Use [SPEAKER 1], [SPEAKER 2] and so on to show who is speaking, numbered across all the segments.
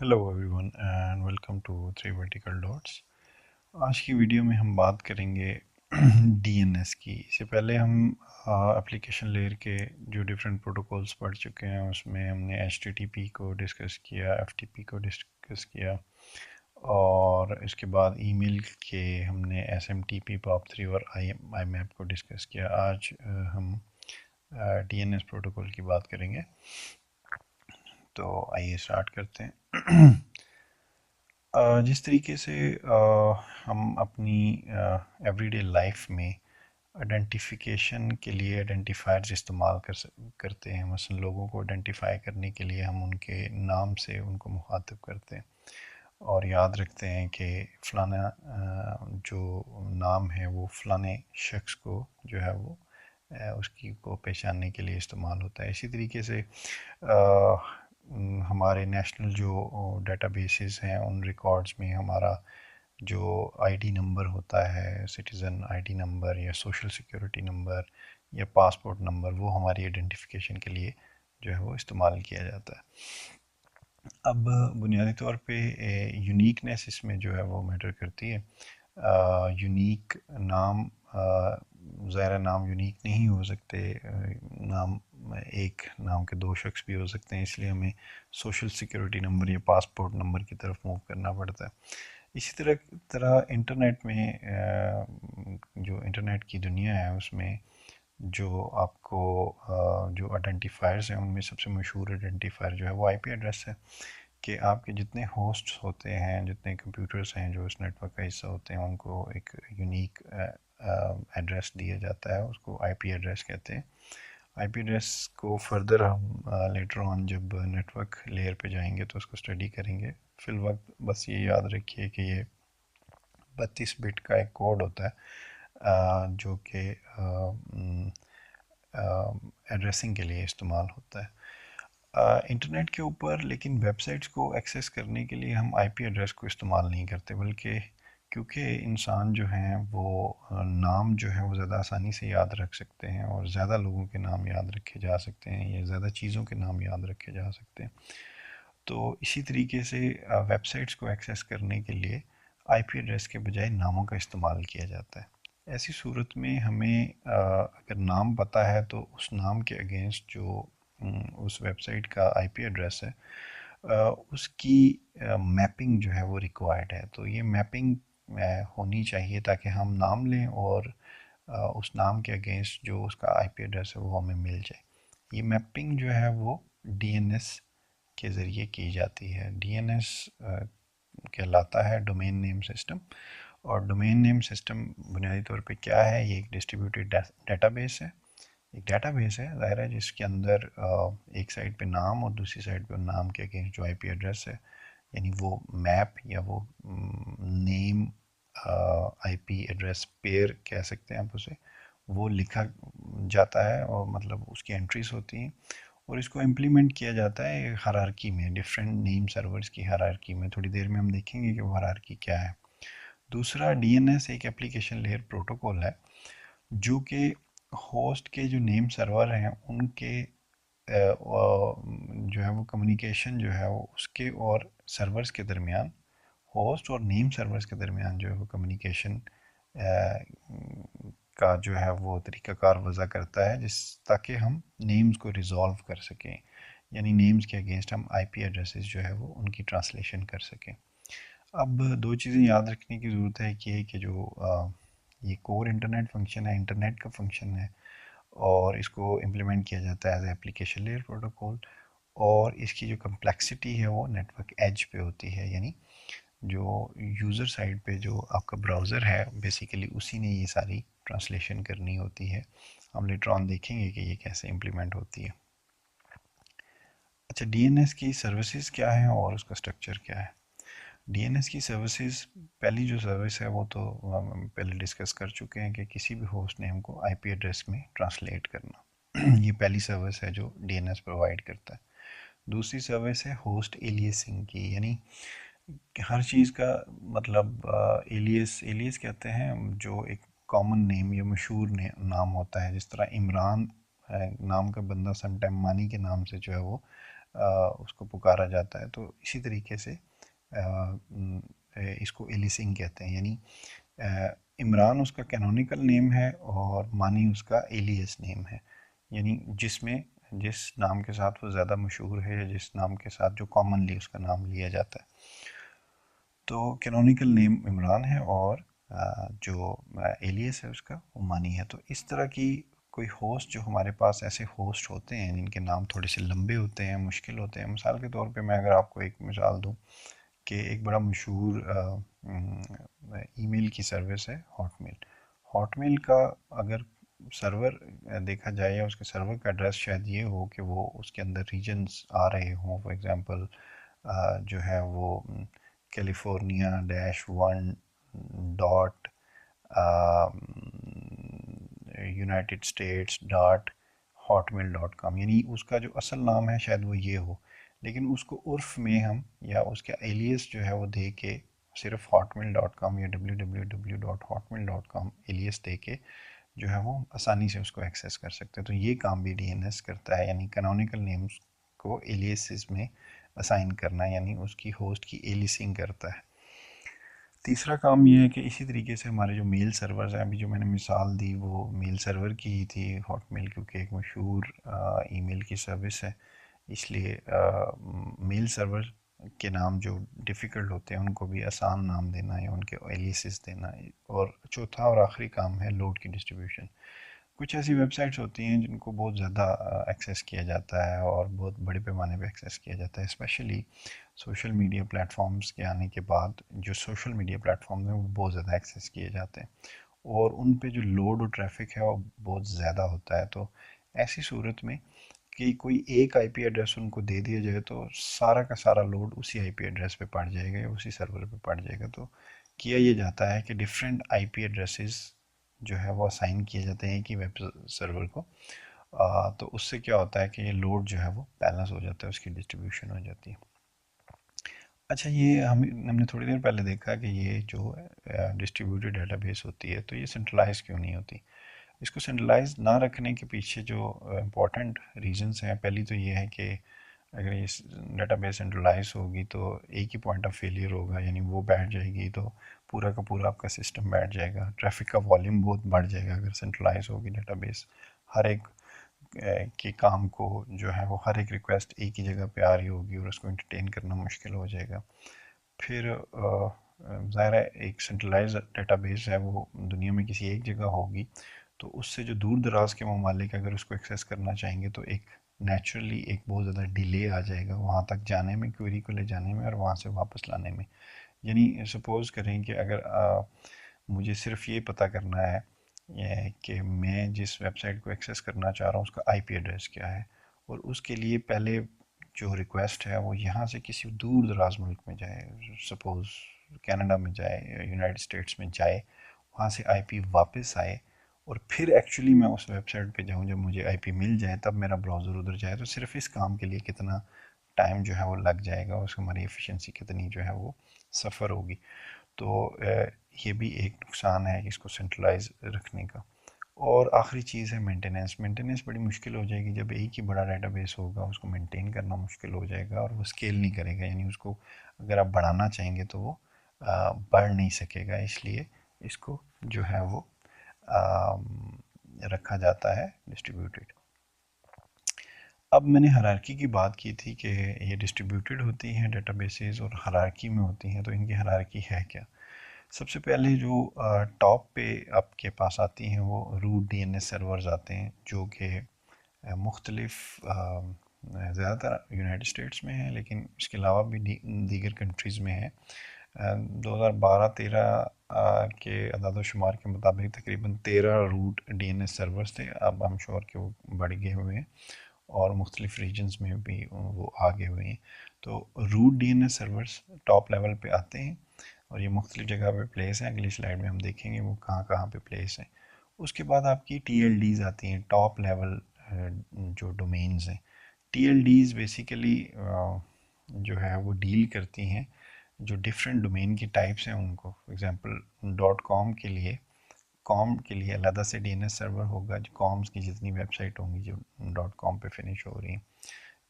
[SPEAKER 1] Hello everyone and welcome to three vertical dots. आज की video में हम बात करेंगे डीएनएस की। इससे पहले हम एप्लीकेशन लेयर के जो डिफरेंट प्रोटोकॉल्स पढ़ चुके हैं उसमें हमने एचटीटीपी को डिस्कस किया, एफटीपी को डिस्कस किया और इसके बाद ईमेल के हमने एसएमटीपी, पॉप3 और आईमैप को डिस्कस किया। आज हम डीएनएस प्रोटोकॉल की बात करेंगे, तो आइए स्टार्ट करते हैं। जिस तरीके से हम अपनी एवरीडे लाइफ में आइडेंटिफिकेशन के लिए आइडेंटिफायर्स इस्तेमाल करते हैं। मसलन लोगों को आइडेंटिफाई करने के लिए हम उनके नाम से उनको मुखातिब करते हैं और याद रखते हैं कि फ़लाना जो नाम है वो फ़लाने शख्स को जो है वो उसकी को पहचानने के लिए इस्तेमाल होता है। इसी तरीके से हमारे नेशनल जो डेटाबेसेस हैं उन रिकॉर्ड्स में हमारा जो आईडी नंबर होता है, सिटीज़न आईडी नंबर या सोशल सिक्योरिटी नंबर या पासपोर्ट नंबर, वो हमारी आइडेंटिफिकेशन के लिए जो है वो इस्तेमाल किया जाता है। अब बुनियादी तौर पे यूनिकनेस इसमें जो है वो मैटर करती है। यूनिक नाम, ज़ाहिर नाम यूनिक नहीं हो सकते, नाम एक नाम के दो शख्स भी हो सकते हैं, इसलिए हमें सोशल सिक्योरिटी नंबर या पासपोर्ट नंबर की तरफ मूव करना पड़ता है। इसी तरह इंटरनेट में जो इंटरनेट की दुनिया है उसमें जो आपको जो आइडेंटिफायर्स हैं उनमें सबसे मशहूर आइडेंटिफायर जो है वो आईपी एड्रेस है। कि आपके जितने होस्ट्स होते हैं, जितने कंप्यूटर्स हैं जो इस नेटवर्क का हिस्सा होते हैं, उनको एक यूनिक एड्रेस दिया जाता है, उसको आईपी एड्रेस कहते हैं। आईपी एड्रेस को फर्दर हम लेटर ऑन जब नेटवर्क लेयर पे जाएंगे तो उसको स्टडी करेंगे। फिल वक्त बस ये याद रखिए कि ये 32 बिट का एक कोड होता है जो कि एड्रेसिंग के लिए इस्तेमाल होता है इंटरनेट के ऊपर। लेकिन वेबसाइट्स को एक्सेस करने के लिए हम आईपी एड्रेस को इस्तेमाल नहीं करते, बल्कि क्योंकि इंसान जो हैं वो नाम जो है वो ज़्यादा आसानी से याद रख सकते हैं और ज़्यादा लोगों के नाम याद रखे जा सकते हैं या ज़्यादा चीज़ों के नाम याद रखे जा सकते हैं, तो इसी तरीके से वेबसाइट्स को एक्सेस करने के लिए आईपी एड्रेस के बजाय नामों का इस्तेमाल किया जाता है। ऐसी सूरत में हमें अगर नाम पता है तो उस नाम के अगेंस्ट जो उस वेबसाइट का आईपी एड्रेस है उसकी मैपिंग जो है वो रिक्वायर्ड है। तो ये मैपिंग होनी चाहिए ताकि हम नाम लें और उस नाम के अगेंस्ट जो उसका आईपी एड्रेस है वो हमें मिल जाए। ये मैपिंग जो है वो डीएनएस के ज़रिए की जाती है। डीएनएस कहलाता है डोमेन नेम सिस्टम। और डोमेन नेम सिस्टम बुनियादी तौर पे क्या है? ये एक डिस्ट्रीब्यूटेड डेटाबेस है। एक डेटाबेस है ज़ाहिर है जिसके अंदर एक साइड पे नाम और दूसरी साइड पे नाम के अगेंस्ट जो आईपी एड्रेस है, यानी वो मैप या वो नेम आईपी एड्रेस पेयर कह सकते हैं आप उसे, वो लिखा जाता है और मतलब उसकी एंट्रीज होती हैं और इसको इम्प्लीमेंट किया जाता है हायरार्की में, डिफरेंट नेम सर्वर्स की हायरार्की में। थोड़ी देर में हम देखेंगे कि वो हायरार्की क्या है। दूसरा, डीएनएस एक एप्लीकेशन लेयर प्रोटोकॉल है जो कि होस्ट के जो नेम सर्वर हैं उनके जो है वो कम्युनिकेशन जो है वो उसके और सर्वर्स के दरमियान, होस्ट और नेम सर्वर्स के दरमियान जो है वो कम्युनिकेशन का जो है वो तरीक़ाकार वज़ा करता है, जिस ताकि हम नेम्स को रिज़ॉल्व कर सकें, यानी नेम्स के अगेंस्ट हम आईपी एड्रेसेस जो है वो उनकी ट्रांसलेशन कर सकें। अब दो चीज़ें याद रखने की ज़रूरत है कि जो ये कोर इंटरनेट फंक्शन है, इंटरनेट का फंक्शन है और इसको इम्प्लीमेंट किया जाता है एज एप्लीकेशन लेयर प्रोटोकॉल, और इसकी जो कम्प्लेक्सिटी है वो नेटवर्क एज पे होती है, यानी जो यूज़र साइड पे जो आपका ब्राउज़र है बेसिकली उसी ने ये सारी ट्रांसलेशन करनी होती है। हम लेटर ऑन देखेंगे कि ये कैसे इम्प्लीमेंट होती है। अच्छा, डीएनएस की सर्विसेज क्या है और उसका स्ट्रक्चर क्या है? डीएनएस की सर्विसेज, पहली जो सर्विस है वो तो हम पहले डिस्कस कर चुके हैं कि किसी भी होस्ट नेम को आईपी एड्रेस में ट्रांसलेट करना। ये पहली सर्विस है जो डीएनएस प्रोवाइड करता है। दूसरी सर्विस है होस्ट एलियसिंग की, यानी हर चीज़ का मतलब एलियस एलियस कहते हैं जो एक कॉमन नेम या मशहूर नाम होता है। जिस तरह इमरान नाम का बंदा समटाइम मानी के नाम से जो है वो उसको पुकारा जाता है। तो इसी तरीके से इसको एलिसिंग कहते हैं, यानी इमरान उसका कैनोनिकल नेम है और मानी उसका एलियस नेम है, यानी जिसमें जिस नाम के साथ वो ज़्यादा मशहूर है या जिस नाम के साथ जो कॉमनली उसका नाम लिया जाता है। तो कैनोनिकल नेम इमरान है और जो एलियस है उसका वो मानी है। तो इस तरह की कोई होस्ट, जो हमारे पास ऐसे होस्ट होते हैं जिनके नाम थोड़े से लंबे होते हैं, मुश्किल होते हैं। मिसाल के तौर पे मैं अगर आपको एक मिसाल दूं कि एक बड़ा मशहूर ईमेल की सर्विस है हॉटमेल। हॉटमेल का अगर सर्वर देखा जाए या उसके सर्वर का एड्रेस शायद ये हो कि वो उसके अंदर रीजन्स आ रहे हों, फॉर एग्जांपल जो है वो California dash one dot United states dot Hotmail dot com, यानी उसका जो असल नाम है शायद वो ये हो, लेकिन उसको उर्फ में हम या उसका एलियस जो है वो दे के सिर्फ हॉटमेल डॉट कॉम या www.hotmail.com एलियस दे के जो है वो आसानी से उसको एक्सेस कर सकते हैं। तो ये काम भी डीएनएस करता है, यानी कैनोनिकल नेम्स को एलियसेस में असाइन करना, यानी उसकी होस्ट की एलिसिंग करता है। तीसरा काम ये है कि इसी तरीके से हमारे जो मेल सर्वर्स हैं, अभी जो मैंने मिसाल दी वो मेल सर्वर की ही थी, हॉटमेल क्योंकि एक मशहूर ईमेल की सर्विस है, इसलिए मेल सर्वर के नाम जो डिफ़िकल्ट होते हैं उनको भी आसान नाम देना या उनके एलियासेस देना। और चौथा और आखिरी काम है लोड की डिस्ट्रीब्यूशन। कुछ ऐसी वेबसाइट्स होती हैं जिनको बहुत ज़्यादा एक्सेस किया जाता है और बहुत बड़े पैमाने पे एक्सेस किया जाता है, स्पेशली सोशल मीडिया प्लेटफॉर्म्स के आने के बाद। जो सोशल मीडिया प्लेटफॉर्म हैं वो बहुत ज़्यादा एक्सेस किए जाते हैं और उन पे जो लोड और ट्रैफिक है वो बहुत ज़्यादा होता है। तो ऐसी सूरत में कि कोई एक आईपी एड्रेस उनको दे दिया जाए तो सारा का सारा लोड उसी आईपी एड्रेस पे पड़ जाएगा या उसी सर्वर पे पड़ जाएगा। तो किया ये जाता है कि डिफरेंट आईपी एड्रेसेस जो है वो असाइन किए जाते हैं कि वेब सर्वर को। तो उससे क्या होता है कि ये लोड जो है वो बैलेंस हो जाता है, उसकी डिस्ट्रीब्यूशन हो जाती है। अच्छा, ये हमने थोड़ी देर पहले देखा कि ये जो डिस्ट्रीब्यूटेड डेटाबेस होती है तो ये सेंट्रलाइज क्यों नहीं होती। इसको सेंट्रलाइज ना रखने के पीछे जो इम्पोर्टेंट रीजंस हैं, पहली तो ये है कि अगर ये डेटाबेस सेंट्रलाइज होगी तो एक ही पॉइंट ऑफ फेलियर होगा, यानी वो बैठ जाएगी तो पूरा का पूरा आपका सिस्टम बैठ जाएगा। ट्रैफिक का वॉल्यूम बहुत बढ़ जाएगा अगर सेंट्रलाइज होगी डेटाबेस। हर एक के काम को जो है वो हर एक रिक्वेस्ट एक ही जगह पे आ रही होगी और उसको इंटरटेन करना मुश्किल हो जाएगा। फिर ज़ाहिर है एक सेंट्रलाइज डेटाबेस है वो दुनिया में किसी एक जगह होगी, तो उससे जो दूर दराज के ममालिक अगर उसको एक्सेस करना चाहेंगे तो एक नेचुरली एक बहुत ज़्यादा डिले आ जाएगा वहाँ तक जाने में, क्वेरी को ले जाने में और वहाँ से वापस लाने में। यानी सपोज़ करें कि अगर मुझे सिर्फ ये पता करना है कि मैं जिस वेबसाइट को एक्सेस करना चाह रहा हूँ उसका आईपी एड्रेस क्या है, और उसके लिए पहले जो रिक्वेस्ट है वो यहाँ से किसी दूर दराज मुल्क में जाए, सपोज़ कनाडा में जाए, यूनाइटेड स्टेट्स में जाए, वहाँ से आईपी वापस आए और फिर एक्चुअली मैं उस वेबसाइट पे जाऊँ, जब मुझे आईपी मिल जाए तब मेरा ब्राउज़र उधर जाए, तो सिर्फ इस काम के लिए कितना टाइम जो है वो लग जाएगा, उसकी हमारी एफिशिएंसी कितनी जो है वो सफ़र होगी। तो ये भी एक नुकसान है इसको सेंट्रलाइज रखने का। और आखिरी चीज़ है मेंटेनेंस। मेंटेनेंस बड़ी मुश्किल हो जाएगी जब एक ही बड़ा डेटाबेस होगा, उसको मेंटेन करना मुश्किल हो जाएगा और वो स्केल नहीं करेगा, यानी उसको अगर आप बढ़ाना चाहेंगे तो वो बढ़ नहीं सकेगा, इसलिए इसको जो है वो रखा जाता है डिस्ट्रीब्यूटेड। अब मैंने हायरार्की की बात की थी कि ये डिस्ट्रीब्यूटेड होती हैं डेटाबेसेस और हायरार्की में होती हैं, तो इनकी हायरार्की है क्या। सबसे पहले जो टॉप पे आपके पास आती हैं वो रूट डीएनएस सर्वर्स आते हैं, जो कि मुख्तलिफ ज़्यादातर यूनाइटेड स्टेट्स में है, लेकिन इसके अलावा भी दीगर कंट्रीज़ में है। 2012-13 के अदाद शुमार के मुताबिक तकरीबन 13 रूट डीएनएस सर्वर्स थे। अब हम श्योर कि वो बढ़ गए हुए हैं और मुख्तलिफ रीजन्स में भी वो आगे हुए हैं। तो root DNS servers top level पे आते हैं और ये मुख्तलिफ जगह पे प्लेस हैं। अगली स्लाइड में हम देखेंगे वो कहाँ कहाँ पे प्लेस हैं। उसके बाद आपकी TLDs आती हैं, टॉप लेवल जो डोमेन्स हैं। TLDs बेसिकली जो है वो डील करती हैं जो डिफरेंट डोमेन की टाइप्स हैं उनको। फॉर एग्जांपल कॉम के लिए अलग से डीएनएस सर्वर होगा, जो कॉम्स की जितनी वेबसाइट होंगी जो .com पे फिनिश हो रही हैं।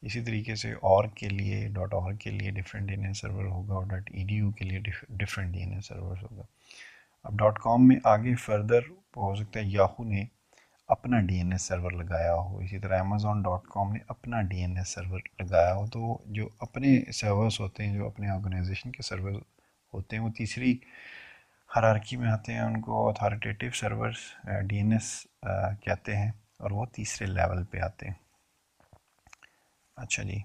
[SPEAKER 1] इसी तरीके से और के लिए .org के लिए डिफरेंट DNS सर्वर होगा और .edu के लिए डिफरेंट DNS सर्वर होगा। अब .com में आगे फर्दर हो सकता है याहू ने अपना DNS सर्वर लगाया हो, इसी तरह amazon.com ने अपना DNS सर्वर लगाया हो। तो जो अपने सर्वर्स होते हैं, जो अपने ऑर्गेनाइजेशन के सर्वर होते हैं, वो तीसरी हायरार्की में आते हैं। उनको अथॉरिटेटिव सर्वर्स DNS कहते हैं और वो तीसरे लेवल पे आते हैं। अच्छा जी,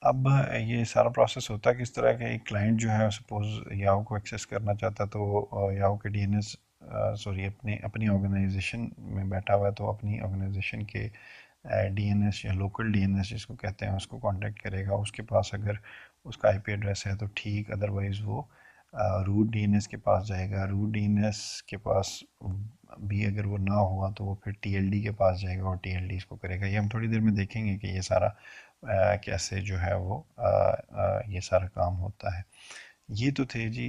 [SPEAKER 1] अब ये सारा प्रोसेस होता है किस तरह के, एक क्लाइंट जो है सपोज याहू को एक्सेस करना चाहता है, तो याहू के DNS सॉरी अपने अपनी ऑर्गेनाइजेशन में बैठा हुआ है, तो अपनी ऑर्गेनाइजेशन के DNS या लोकल DNS जिसको कहते हैं उसको कांटेक्ट करेगा। उसके पास अगर उसका IP एड्रेस है तो ठीक, अदरवाइज़ वो रूट DNS के पास जाएगा। रूट DNS के पास भी अगर वो ना हुआ तो वो फिर TLD के पास जाएगा और TLD इसको करेगा। ये हम थोड़ी देर में देखेंगे कि ये सारा कैसे जो है वो ये सारा काम होता है। ये तो थे जी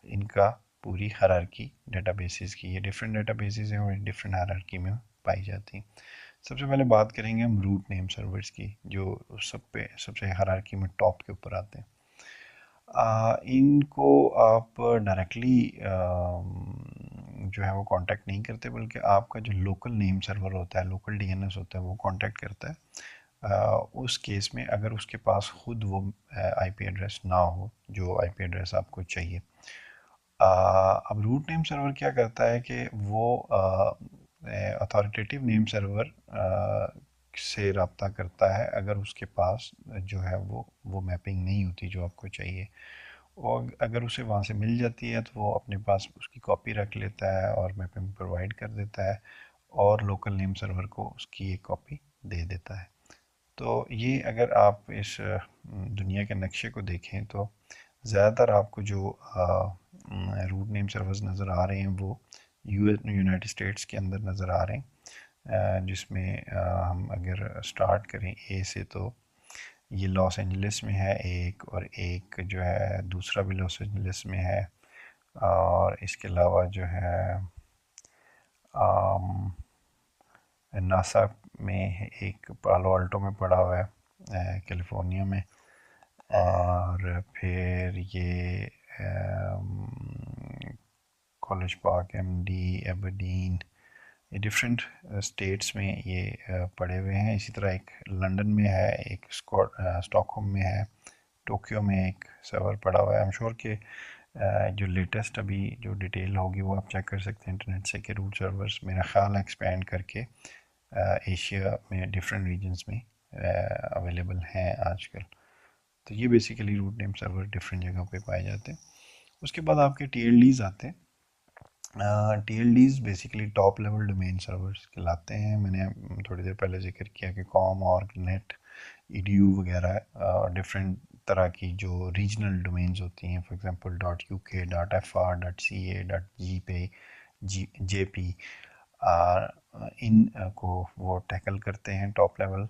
[SPEAKER 1] इनका पूरी हायरार्की डेटाबेसेस की। ये डिफरेंट डेटाबेसेस हैं और डिफरेंट हायरार्की में पाई जाती हैं। सबसे पहले बात करेंगे हम रूट नेम सर्वर्स की, जो सबसे हायरार्की में टॉप के ऊपर आते हैं। इनको आप डायरेक्टली जो है वो कांटेक्ट नहीं करते, बल्कि आपका जो लोकल नेम सर्वर होता है, लोकल DNS होता है, वो कांटेक्ट करता है। उस केस में अगर उसके पास खुद वो IP एड्रेस ना हो जो IP एड्रेस आपको चाहिए। अब रूट नेम सर्वर क्या करता है कि वो अथॉरिटेटिव नेम सर्वर से रब्ता करता है अगर उसके पास जो है वो मैपिंग नहीं होती जो आपको चाहिए। और अगर उसे वहाँ से मिल जाती है तो वो अपने पास उसकी कॉपी रख लेता है और मैपिंग प्रोवाइड कर देता है और लोकल नेम सर्वर को उसकी एक कॉपी दे देता है। तो ये अगर आप इस दुनिया के नक्शे को देखें तो ज़्यादातर आपको जो रूट नेम सर्वर्स नज़र आ रहे हैं वो यूनाइटेड स्टेट्स के अंदर नज़र आ रहे हैं। जिसमें हम अगर स्टार्ट करें ए से, तो ये लॉस एंजलिस में है एक, और एक जो है दूसरा भी लॉस एंजलिस में है, और इसके अलावा जो है नासा में एक पालो अल्टो में पड़ा हुआ है कैलिफोर्निया में, और फिर ये कॉलेज पार्क MD एबरडीन, ये डिफरेंट स्टेट्स में ये पड़े हुए हैं। इसी तरह एक लंदन में है, एक स्टॉकहोम में है, टोक्यो में एक सर्वर पड़ा हुआ है। आई एम श्योर कि जो लेटेस्ट अभी जो डिटेल होगी वो आप चेक कर सकते हैं इंटरनेट से कि रूट सर्वर्स मेरा ख्याल है एक्सपेंड करके एशिया में डिफरेंट रीजन्स में अवेलेबल हैं आजकल। तो ये basically root name server different जगह पे पाए जाते हैं। उसके बाद आपके TLDs आते हैं। TLDs basically top level domain servers कहलाते हैं। मैंने थोड़ी देर पहले जिक्र किया कि कॉम और नेट edu वगैरह डिफरेंट तरह की जो रीजनल डोमेन्स होती हैं, for example .uk .fr .ca .gp jp, इन को वो टैकल करते हैं। टॉप लेवल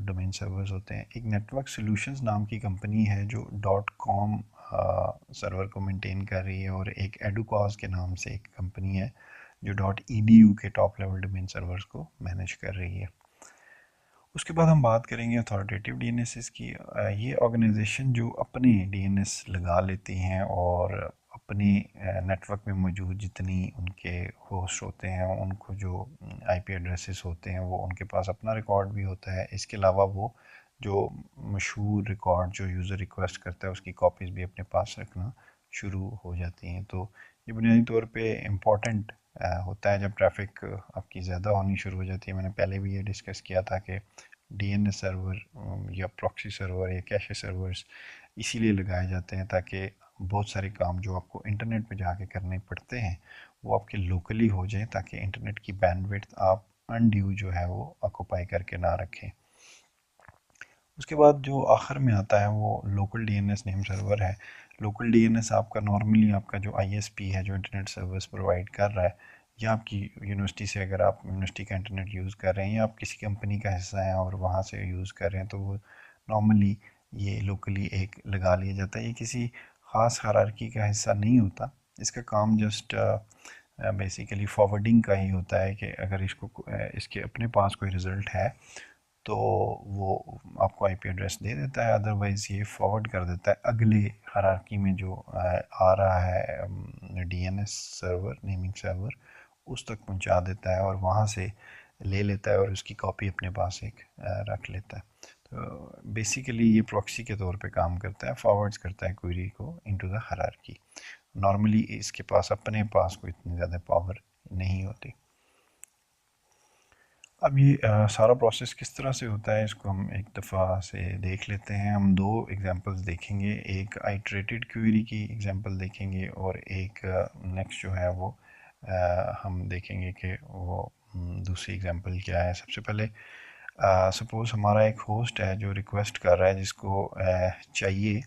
[SPEAKER 1] डोमेन सर्वर्स होते हैं। एक नेटवर्क सॉल्यूशंस नाम की कंपनी है जो .com सर्वर को मेंटेन कर रही है, और एक एडुकॉज के नाम से एक कंपनी है जो .edu के टॉप लेवल डोमेन सर्वर्स को मैनेज कर रही है। उसके बाद हम बात करेंगे अथॉरिटेटिव DNS की। ये ऑर्गेनाइजेशन जो अपने DNS लगा लेती हैं और अपने नेटवर्क में मौजूद जितनी उनके होस्ट होते हैं उनको जो IP एड्रेसेस होते हैं वो उनके पास अपना रिकॉर्ड भी होता है। इसके अलावा वो जो मशहूर रिकॉर्ड जो यूज़र रिक्वेस्ट करता है उसकी कॉपीज़ भी अपने पास रखना शुरू हो जाती हैं। तो ये बुनियादी तौर पे इम्पॉर्टेंट होता है जब ट्रैफिक आपकी ज़्यादा होनी शुरू हो जाती है। मैंने पहले भी ये डिस्कस किया था कि DNS सर्वर या प्रॉक्सी सर्वर या कैशे सर्वर्स इसीलिए लगाए जाते हैं ताकि बहुत सारे काम जो आपको इंटरनेट पे जाके करने पड़ते हैं वो आपके लोकली हो जाए, ताकि इंटरनेट की बैंडविड्थ आप अनड्यू जो है वो ऑक्यूपाई करके ना रखें। उसके बाद जो आखिर में आता है वो लोकल DNS नेम सर्वर है। लोकल DNS आपका नॉर्मली आपका जो ISP है जो इंटरनेट सर्विस प्रोवाइड कर रहा है, या आपकी यूनिवर्सिटी से अगर आप यूनिवर्सिटी का इंटरनेट यूज़ कर रहे हैं या आप किसी कंपनी का हिस्सा हैं और वहाँ से यूज़ कर रहे हैं, तो वो नॉर्मली ये लोकली एक लगा लिया जाता है। ये किसी ख़ास हायरार्की का हिस्सा नहीं होता। इसका काम जस्ट बेसिकली फॉरवर्डिंग का ही होता है कि अगर इसके अपने पास कोई रिज़ल्ट है तो तो वो आपको आईपी एड्रेस दे देता है, अदरवाइज़ ये फॉरवर्ड कर देता है अगले हायरार्की में जो आ रहा है डीएनएस सर्वर, नेमिंग सर्वर, उस तक पहुंचा देता है और वहाँ से ले लेता है और उसकी कॉपी अपने पास एक रख लेता है। तो बेसिकली ये प्रॉक्सी के तौर पे काम करता है, फॉरवर्ड्स करता है क्वेरी को इनटू द हायरार्की। नॉर्मली इसके पास अपने पास कोई इतनी ज़्यादा पावर नहीं होती। अब ये सारा प्रोसेस किस तरह से होता है इसको हम एक दफ़ा से देख लेते हैं। हम दो एग्जांपल्स देखेंगे, एक आइट्रेटेड क्वेरी की एग्जांपल देखेंगे और एक नेक्स्ट जो है वो हम देखेंगे कि वो दूसरी एग्जांपल क्या है। सबसे पहले सपोज़ हमारा एक होस्ट है जो रिक्वेस्ट कर रहा है, जिसको चाहिए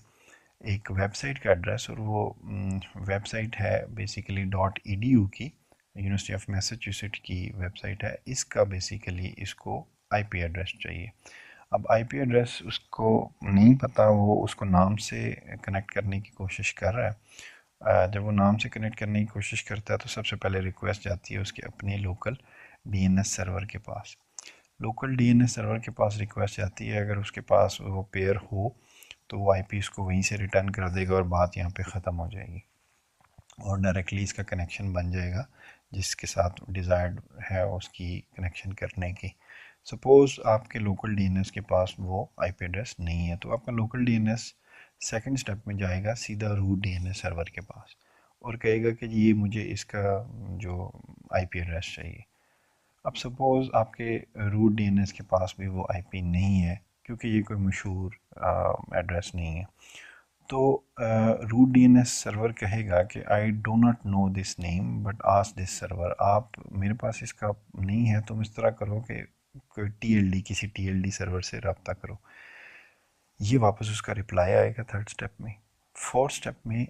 [SPEAKER 1] एक वेबसाइट का एड्रेस, और वो वेबसाइट है बेसिकली .edu की, यूनिवर्सिटी ऑफ मैसाचुसेट्स की वेबसाइट है। इसका बेसिकली इसको आईपी एड्रेस चाहिए। अब आईपी एड्रेस उसको नहीं पता, वो उसको नाम से कनेक्ट करने की कोशिश कर रहा है। जब वो नाम से कनेक्ट करने की कोशिश करता है तो सबसे पहले रिक्वेस्ट जाती है उसके अपने लोकल डीएनएस सर्वर के पास। लोकल डीएनएस सर्वर के पास रिक्वेस्ट जाती है, अगर उसके पास वो पेयर हो तो वो आईपी इसको वहीं से रिटर्न कर देगा और बात यहाँ पे ख़त्म हो जाएगी और डायरेक्टली इसका कनेक्शन बन जाएगा जिसके साथ डिज़ायर्ड है उसकी कनेक्शन करने की। सपोज़ आपके लोकल डीएनएस के पास वो आईपी एड्रेस नहीं है, तो आपका लोकल डीएनएस सेकंड स्टेप में जाएगा सीधा रूट डीएनएस सर्वर के पास और कहेगा कि ये मुझे इसका जो आईपी एड्रेस चाहिए। अब सपोज़ आपके रूट डीएनएस के पास भी वो आईपी नहीं है, क्योंकि ये कोई मशहूर एड्रेस नहीं है, तो रूट डीएनएस सर्वर कहेगा कि I do not know this name but ask this server. आप, मेरे पास इसका नहीं है, तुम इस तरह करो कि कोई टीएलडी, किसी टीएलडी सर्वर से रब्ता करो। ये वापस उसका रिप्लाई आएगा थर्ड स्टेप में। फोर्थ स्टेप में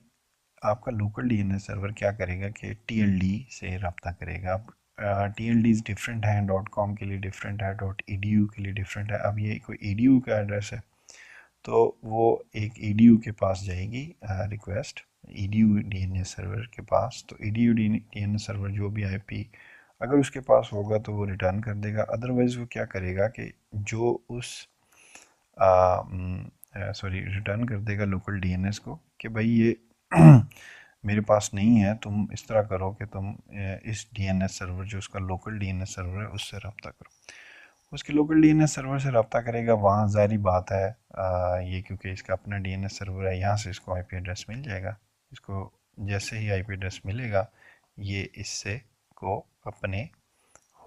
[SPEAKER 1] आपका लोकल डीएनएस सर्वर क्या करेगा कि टीएलडी से रब्ता करेगा। अब टीएलडी डिफरेंट है, .com के लिए डिफरेंट है, .edu के लिए डिफरेंट है। अब ये कोई edu का एड्रेस है तो वो एक edu के पास जाएगी रिक्वेस्ट edu डीएनएस सर्वर के पास। तो edu डीएनएस सर्वर जो भी आईपी अगर उसके पास होगा तो वो रिटर्न कर देगा, अदरवाइज़ वो क्या करेगा कि जो उस रिटर्न कर देगा लोकल डीएनएस को कि भाई ये मेरे पास नहीं है, तुम इस तरह करो कि तुम इस डीएनएस सर्वर जो उसका लोकल डीएनएस सर्वर है उससे रब्ता करो। उसके लोकल डीएनएस सर्वर से रब्ता करेगा, वहाँ ज़ाहिर बात है ये क्योंकि इसका अपना डीएनएस सर्वर है, यहाँ से इसको आईपी एड्रेस मिल जाएगा। इसको जैसे ही आईपी एड्रेस मिलेगा ये इससे को अपने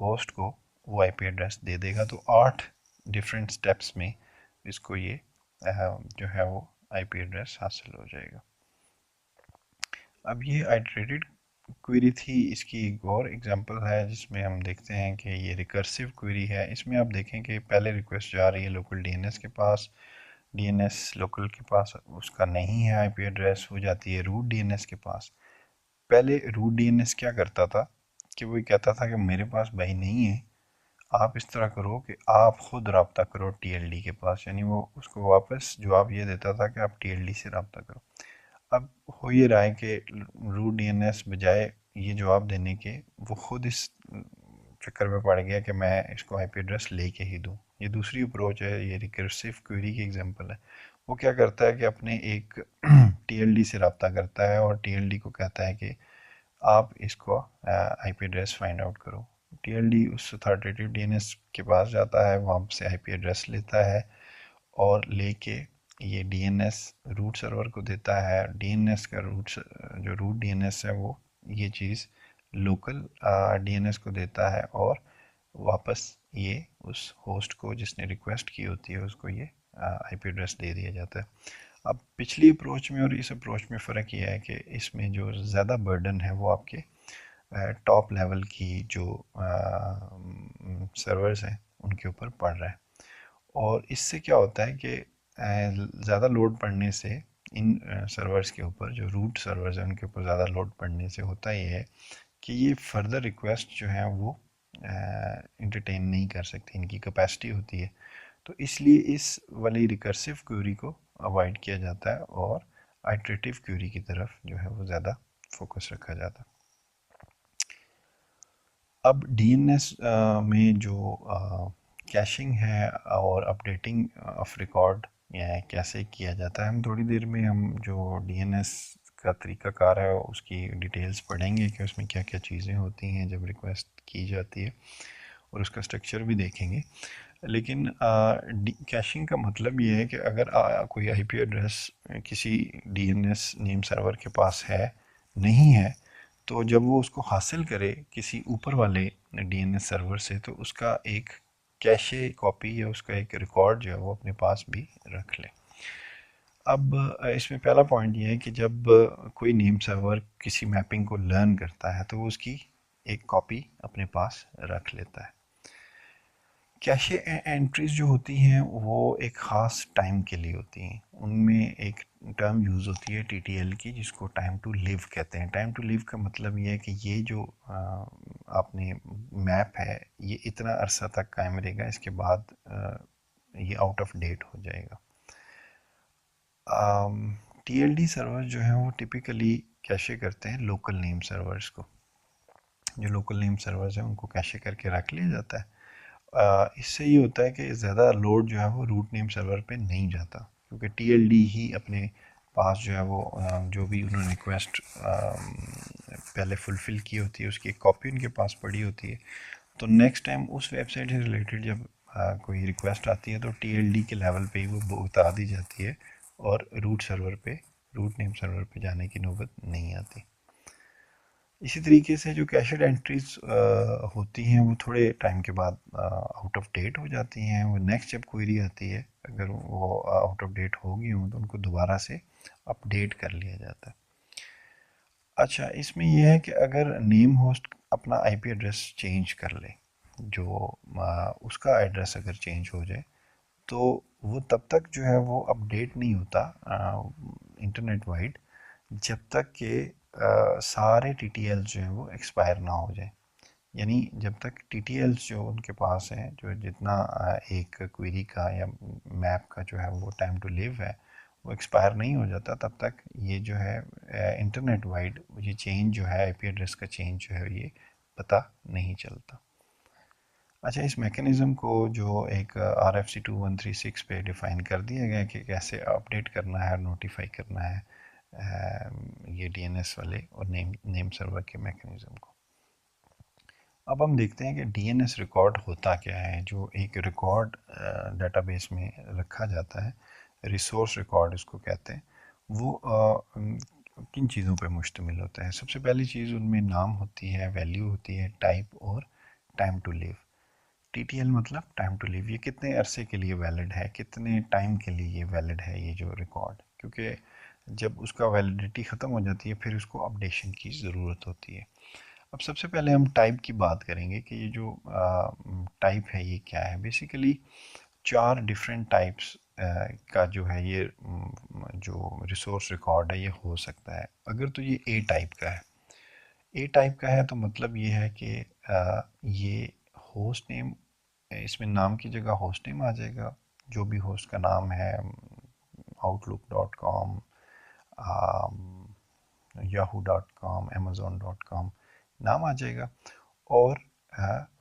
[SPEAKER 1] होस्ट को वो आईपी एड्रेस दे देगा। तो 8 डिफरेंट स्टेप्स में इसको ये जो है वो आईपी एड्रेस हासिल हो जाएगा। अब ये आइटरेटेड क्वेरी थी, इसकी एक और एग्जांपल है जिसमें हम देखते हैं कि ये रिकर्सिव क्वेरी है। इसमें आप देखें कि पहले रिक्वेस्ट जा रही है लोकल डीएनएस के पास, डीएनएस लोकल के पास उसका नहीं है आईपी एड्रेस, हो जाती है रूट डीएनएस के पास। पहले रूट डीएनएस क्या करता था कि वो कहता था कि मेरे पास भाई नहीं है, आप इस तरह करो कि आप ख़ुद रब्ता करो टीएलडी के पास, यानी वो उसको वापस जवाब ये देता था कि आप टीएलडी से रब्ता करो। अब हो ये रहा है कि रूट डीएनएस बजाय ये जवाब देने के वो ख़ुद इस चक्कर में पड़ गया कि मैं इसको आईपी एड्रेस लेके ही दूँ। ये दूसरी अप्रोच है, ये रिकर्सिव क्वेरी की एग्जांपल है। वो क्या करता है कि अपने एक टीएलडी से रब्ता करता है और टीएलडी को कहता है कि आप इसको आईपी एड्रेस फाइंड आउट करो। टीएलडी उस अथॉरिटेटिव डीएनएस के पास जाता है, वहाँ से आईपी एड्रेस लेता है और लेके ये डीएनएस रूट सर्वर को देता है। डीएनएस का जो रूट डीएनएस है वो ये चीज़ लोकल डीएनएस को देता है और वापस ये उस होस्ट को जिसने रिक्वेस्ट की होती है उसको ये आईपी एड्रेस दे दिया जाता है। अब पिछली अप्रोच में और इस अप्रोच में फ़र्क ये है कि इसमें जो ज़्यादा बर्डन है वो आपके टॉप लेवल की जो सर्वर्स हैं उनके ऊपर पड़ रहा है। और इससे क्या होता है कि ज़्यादा लोड पड़ने से इन सर्वर्स के ऊपर, जो रूट सर्वर्स हैं उनके ऊपर ज़्यादा लोड पड़ने से होता ये है कि ये फर्दर रिक्वेस्ट जो है वो इंटरटेन नहीं कर सकती, इनकी कैपेसिटी होती है। तो इसलिए इस वाली रिकर्सिव क्वेरी को अवॉइड किया जाता है और आइटरेटिव क्वेरी की तरफ जो है वो ज़्यादा फोकस रखा जाता है। अब डीएनएस में जो कैशिंग है और अपडेटिंग ऑफ रिकॉर्ड या कैसे किया जाता है, हम थोड़ी देर में हम जो डीएनएस का तरीकाकार है उसकी डिटेल्स पढ़ेंगे कि उसमें क्या क्या चीज़ें होती हैं जब रिक्वेस्ट की जाती है, और उसका स्ट्रक्चर भी देखेंगे। लेकिन कैशिंग का मतलब ये है कि अगर कोई आईपी एड्रेस किसी डीएनएस नेम सर्वर के पास है नहीं है, तो जब वो उसको हासिल करे किसी ऊपर वाले डीएनएस सर्वर से, तो उसका एक कैशे कॉपी या उसका एक रिकॉर्ड जो है वो अपने पास भी रख ले। अब इसमें पहला पॉइंट ये है कि जब कोई नेम सर्वर किसी मैपिंग को लर्न करता है तो वो उसकी एक कॉपी अपने पास रख लेता है। कैशे एंट्रीज जो होती हैं वो एक ख़ास टाइम के लिए होती हैं। उनमें एक टर्म यूज़ होती है टीटीएल की, जिसको टाइम टू लिव कहते हैं। टाइम टू लिव का मतलब ये है कि ये जो आपने मैप है ये इतना अरसा तक कायम रहेगा, इसके बाद ये आउट ऑफ डेट हो जाएगा। टीएलडी सर्वर जो है वो टिपिकली कैशे करते हैं लोकल नेम सर्वर्स को। जो लोकल नेम सर्वर्स हैं उनको कैशे करके रख लिया जाता है। इससे ये होता है कि ज़्यादा लोड जो है वो रूट नेम सर्वर पे नहीं जाता, क्योंकि टीएलडी ही अपने पास जो है वो जो भी उन्होंने रिक्वेस्ट पहले फुलफ़िल की होती है उसकी एक कॉपी उनके पास पड़ी होती है। तो नेक्स्ट टाइम उस वेबसाइट से रिलेटेड जब कोई रिक्वेस्ट आती है तो टीएलडी के लेवल पे ही वो बता दी जाती है, और रूट नेम सर्वर पे जाने की नौबत नहीं आती। इसी तरीके से जो कैशड एंट्रीज होती हैं वो थोड़े टाइम के बाद आउट ऑफ डेट हो जाती हैं। वो नेक्स्ट जब क्वेरी आती है, अगर वो आउट ऑफ डेट हो गई हो तो उनको दोबारा से अपडेट कर लिया जाता है। अच्छा, इसमें यह है कि अगर नेम होस्ट अपना आईपी एड्रेस चेंज कर ले, जो उसका एड्रेस अगर चेंज हो जाए, तो वो तब तक जो है वो अपडेट नहीं होता इंटरनेट वाइड, जब तक कि सारे टीटीएल जो हैं वो एक्सपायर ना हो जाए। यानी जब तक टीटीएल्स जो उनके पास हैं, जो जितना एक क्वेरी का या मैप का जो है वो टाइम टू लिव है वो एक्सपायर नहीं हो जाता, तब तक ये जो है इंटरनेट वाइड ये चेंज जो है आईपी एड्रेस का चेंज जो है ये पता नहीं चलता। अच्छा, इस मेकनिज़म को जो एक आर एफ सी 2136 पे डिफ़ाइन कर दिया गया कि कैसे अपडेट करना है और नोटिफाई करना है ये डीएनएस वाले और नेम सर्वर के मेकनिज़म को। अब हम देखते हैं कि डीएनएस रिकॉर्ड होता क्या है। जो एक रिकॉर्ड डेटाबेस में रखा जाता है, रिसोर्स रिकॉर्ड इसको कहते हैं, वो किन चीज़ों पे मुश्तमिल होता है। सबसे पहली चीज़ उनमें नाम होती है, वैल्यू होती है, टाइप और टाइम टू लिव। टीटीएल मतलब टाइम टू लिव, ये कितने अरसे के लिए वैलिड है, कितने टाइम के लिए ये वैलिड है ये जो रिकॉर्ड, क्योंकि जब उसका वैलिडिटी ख़त्म हो जाती है फिर उसको अपडेशन की ज़रूरत होती है। अब सबसे पहले हम टाइप की बात करेंगे कि ये जो टाइप है ये क्या है। बेसिकली 4 डिफरेंट टाइप्स का जो है ये जो रिसोर्स रिकॉर्ड है ये हो सकता है। अगर तो ये ए टाइप का है, ए टाइप का है तो मतलब ये है कि ये होस्ट नेम, इसमें नाम की जगह होस्ट नेम आ जाएगा, जो भी होस्ट का नाम है, outlook.com, yahoo.com, amazon.com नाम आ जाएगा, और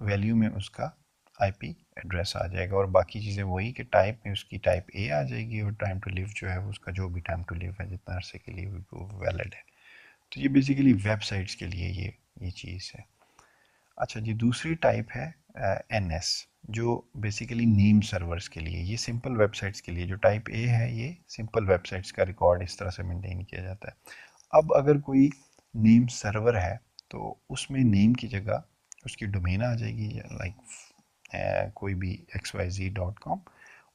[SPEAKER 1] वैल्यू में उसका आईपी एड्रेस आ जाएगा, और बाकी चीज़ें वही कि टाइप में उसकी टाइप ए आ जाएगी, और टाइम टू लिव जो है उसका जो भी टाइम टू लिव है जितना अरसे के लिए वो वैलिड है। तो ये बेसिकली वेबसाइट्स के लिए ये चीज़ है। अच्छा जी, दूसरी टाइप है एन एस, जो बेसिकली नेम सर्वर्स के लिए, ये सिंपल वेबसाइट्स के लिए। जो टाइप ए है ये सिंपल वेबसाइट्स का रिकॉर्ड इस तरह से मेंटेन किया जाता है। अब अगर कोई नेम सर्वर है तो उसमें नेम की जगह उसकी डोमेन आ जाएगी, लाइक कोई भी xyz.com,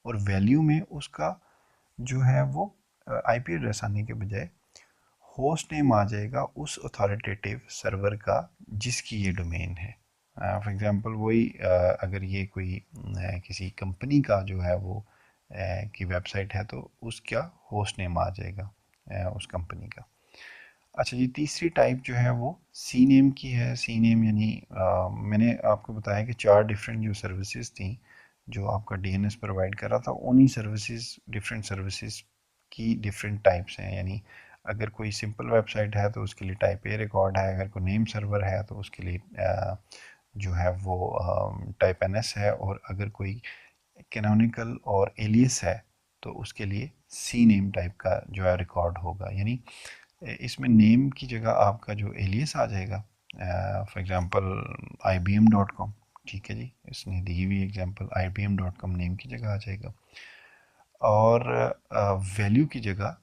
[SPEAKER 1] और वैल्यू में उसका जो है वो आईपी एड्रेस आने के बजाय होस्ट नेम आ जाएगा उस अथॉरिटेटिव सर्वर का जिसकी ये डोमेन है। फॉर एग्जांपल वही अगर ये कोई किसी कंपनी का जो है वो की वेबसाइट है तो उसका होस्ट नेम आ जाएगा उस कंपनी का। अच्छा जी, तीसरी टाइप जो है वो सी नेम की है। सी नेम यानी मैंने आपको बताया कि 4 डिफरेंट जो सर्विसेज थी जो आपका डीएनएस प्रोवाइड कर रहा था, उन्हीं सर्विसेज, डिफरेंट सर्विसेज की डिफरेंट टाइप्स हैं। यानी अगर कोई सिंपल वेबसाइट है तो उसके लिए टाइप ए रिकॉर्ड है, अगर कोई नेम सर्वर है तो उसके लिए जो है वो टाइप NS है, और अगर कोई कैनोनिकल और एलियस है तो उसके लिए सी नेम टाइप का जो है रिकॉर्ड होगा। यानी इसमें नेम की जगह आपका जो एलियस आ जाएगा, फॉर एग्जांपल IBM.com, ठीक है जी, इसने दी हुई एग्जांपल IBM.com नेम की जगह आ जाएगा, और वैल्यू की जगह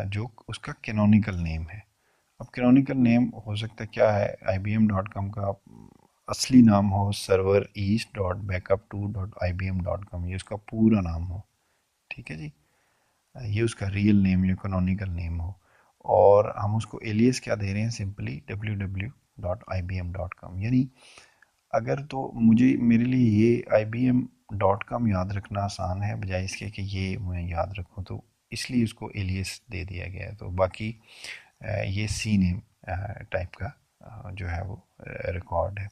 [SPEAKER 1] जो उसका कैनोनिकल नेम है। अब कैनोनिकल नेम हो सकता है क्या है, IBM.com का असली नाम हो सर्वर east.backup2.ibm.com, ये उसका पूरा नाम हो, ठीक है जी, ये उसका रियल नेम या कैनोनिकल नेम हो, और हम उसको एलियस क्या दे रहे हैं, सिंपली www.ibm.com। यानी अगर तो मुझे मेरे लिए ये IBM.com याद रखना आसान है बजाय इसके कि ये मैं याद रखूं, तो इसलिए उसको एलियस दे दिया गया है। तो बाकी ये सी नेम टाइप का जो है वो रिकॉर्ड है।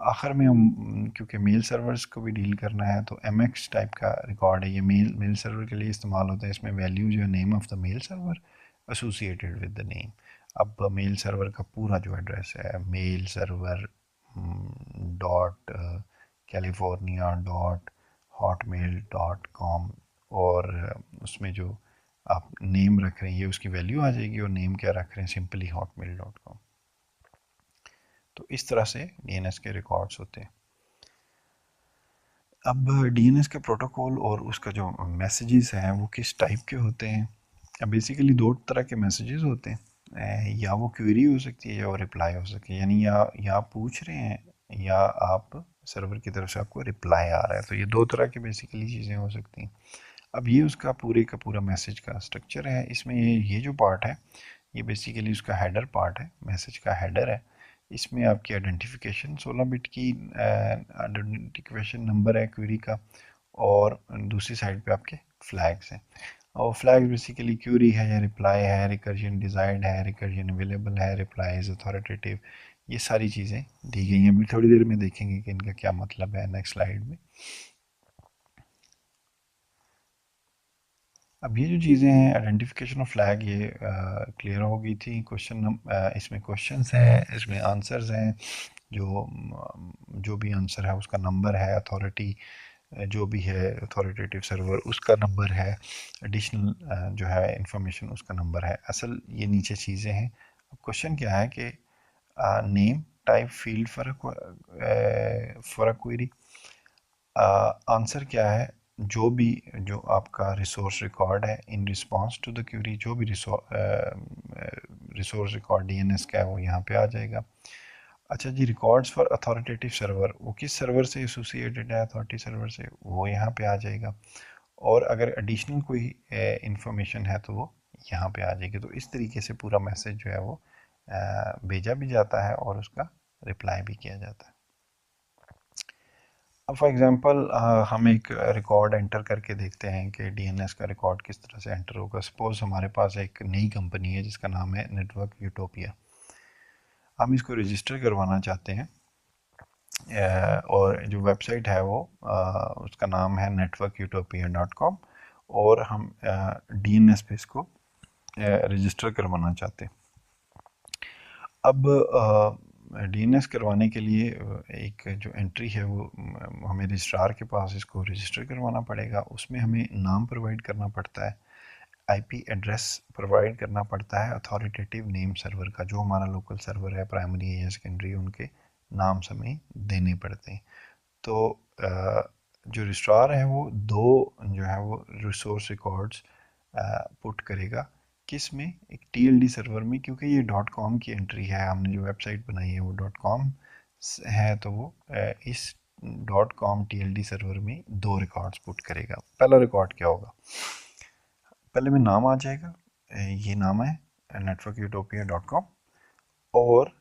[SPEAKER 1] आखिर में हम क्योंकि मेल सर्वर्स को भी डील करना है, तो MX टाइप का रिकॉर्ड है, ये मेल सर्वर के लिए इस्तेमाल होता है। इसमें वैल्यू जो है name of the mail server associated with the name. अब मेल सर्वर का पूरा जो एड्रेस है, mail server dot California dot hotmail.com, और उसमें जो आप नेम रख रहे हैं ये उसकी वैल्यू आ जाएगी, और नेम क्या रख रहे हैं, सिंपली hotmail.com। तो इस तरह से DNS के रिकॉर्ड्स होते हैं। अब DNS का प्रोटोकॉल और उसका जो मैसेजेस हैं वो किस टाइप के होते हैं। अब बेसिकली दो तरह के मैसेजेस होते हैं, या वो क्वेरी हो सकती है या वो रिप्लाई हो सकती है। यानी या आप पूछ रहे हैं या आप सर्वर की तरफ से आपको रिप्लाई आ रहा है, तो ये दो तरह की बेसिकली चीज़ें हो सकती हैं। अब ये उसका पूरे का पूरा मैसेज का स्ट्रक्चर है। इसमें ये जो पार्ट है ये बेसिकली उसका हेडर पार्ट है, मैसेज का हेडर है। इसमें आपकी आइडेंटिफिकेशन 16 बिट की आइडेंटिफिकेशन नंबर है क्वेरी का, और दूसरी साइड पे आपके फ्लैग्स हैं। और फ्लैग्स बेसिकली क्वेरी है या रिप्लाई है, रिकर्जन डिजायर्ड है, रिकर्जन अवेलेबल है, रिप्लाई इज अथॉरिटेटिव, ये सारी चीज़ें दी गई हैं। अभी थोड़ी देर में देखेंगे कि इनका क्या मतलब है नेक्स्ट स्लाइड में। अब ये जो चीज़ें हैं आइडेंटिफिकेशन ऑफ फ्लैग, ये क्लियर हो गई थी। इसमें क्वेश्चंस हैं, इसमें आंसर्स हैं। जो भी आंसर है उसका नंबर है, अथॉरिटी जो भी है अथॉरिटेटिव सर्वर उसका नंबर है, एडिशनल जो है इंफॉर्मेशन उसका नंबर है। असल ये नीचे चीज़ें हैं। अब क्वेश्चन क्या है कि name type field for a query, answer क्या है, जो आपका रिसोर्स रिकॉर्ड है in response to the query, जो भी रिसोर्स रिकॉर्ड DNS का है वो यहाँ पे आ जाएगा। अच्छा जी, रिकॉर्ड्स फॉर अथॉरिटेटिव सर्वर, वो किस सर्वर से एसोसिएटेड है, अथॉरिटी सर्वर से, वो यहाँ पे आ जाएगा। और अगर एडिशनल कोई इंफॉर्मेशन है तो वो यहाँ पे आ जाएगी। तो इस तरीके से पूरा मैसेज जो है वो भेजा भी जाता है और उसका रिप्लाई भी किया जाता है। अब फॉर एग्जांपल हम एक रिकॉर्ड एंटर करके देखते हैं कि DNS का रिकॉर्ड किस तरह से एंटर होगा। सपोज हमारे पास एक नई कंपनी है जिसका नाम है नेटवर्क यूटोपिया। हम इसको रजिस्टर करवाना चाहते हैं, और जो वेबसाइट है वो उसका नाम है networkutopia.com, और हम DNS पे इसको रजिस्टर करवाना चाहते हैं। अब DNS करवाने के लिए एक जो एंट्री है वो हमें रजिस्ट्रार के पास इसको रजिस्टर करवाना पड़ेगा। उसमें हमें नाम प्रोवाइड करना पड़ता है, IP एड्रेस प्रोवाइड करना पड़ता है, अथॉरिटेटिव नेम सर्वर का, जो हमारा लोकल सर्वर है प्राइमरी या सेकेंडरी, उनके नाम हमें देने पड़ते हैं। तो जो रजिस्ट्रार है वो दो जो है वो रिसोर्स रिकॉर्ड्स पुट करेगा, किस में, एक TLD सर्वर में, क्योंकि ये .com की एंट्री है, हमने जो वेबसाइट बनाई है वो .com है, तो वो इस .com TLD सर्वर में दो रिकॉर्ड्स पुट करेगा। पहला रिकॉर्ड क्या होगा, पहले में नाम आ जाएगा, ये नाम है networkutopia.com, और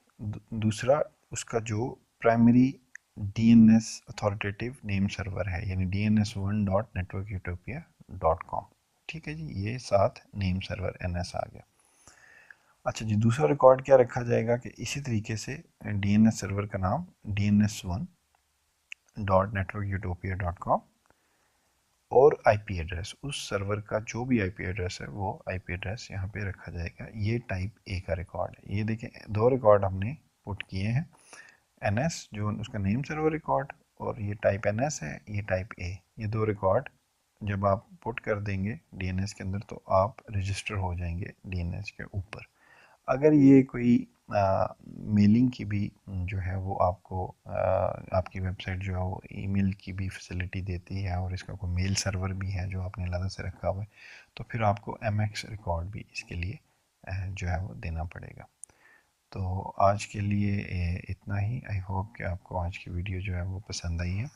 [SPEAKER 1] दूसरा उसका जो primary DNS authoritative name server है, यानी dns1.networkutopia.com। ठीक है जी, ये साथ नेम सर्वर NS आ गया। अच्छा जी, दूसरा रिकॉर्ड क्या रखा जाएगा कि इसी तरीके से DNS सर्वर का नाम dns1.networkutopia.com, और IP एड्रेस, उस सर्वर का जो भी IP एड्रेस है वो IP एड्रेस यहाँ पे रखा जाएगा। ये टाइप A का रिकॉर्ड है। ये देखें, दो रिकॉर्ड हमने पुट किए हैं, NS जो उसका नेम सर्वर रिकॉर्ड, और ये टाइप NS है, ये टाइप A, ये दो रिकॉर्ड जब आप पुट कर देंगे DNS के अंदर तो आप रजिस्टर हो जाएंगे DNS के ऊपर। अगर ये कोई मेलिंग की भी जो है वो आपको आपकी वेबसाइट जो है वो ईमेल की भी फैसिलिटी देती है और इसका कोई मेल सर्वर भी है जो आपने अलग से रखा हुआ है, तो फिर आपको MX रिकॉर्ड भी इसके लिए जो है वो देना पड़ेगा। तो आज के लिए इतना ही। आई होप कि आपको आज की वीडियो जो है वो पसंद आई है।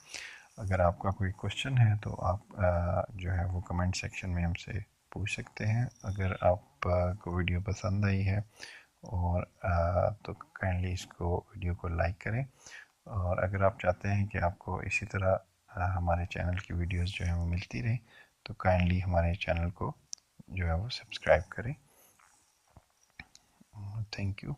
[SPEAKER 1] अगर आपका कोई क्वेश्चन है तो आप जो है वो कमेंट सेक्शन में हमसे पूछ सकते हैं। अगर आपको वीडियो पसंद आई है और तो काइंडली इसको वीडियो को लाइक करें, और अगर आप चाहते हैं कि आपको इसी तरह हमारे चैनल की वीडियोस जो है वो मिलती रहे तो काइंडली हमारे चैनल को जो है वो सब्सक्राइब करें। Thank you.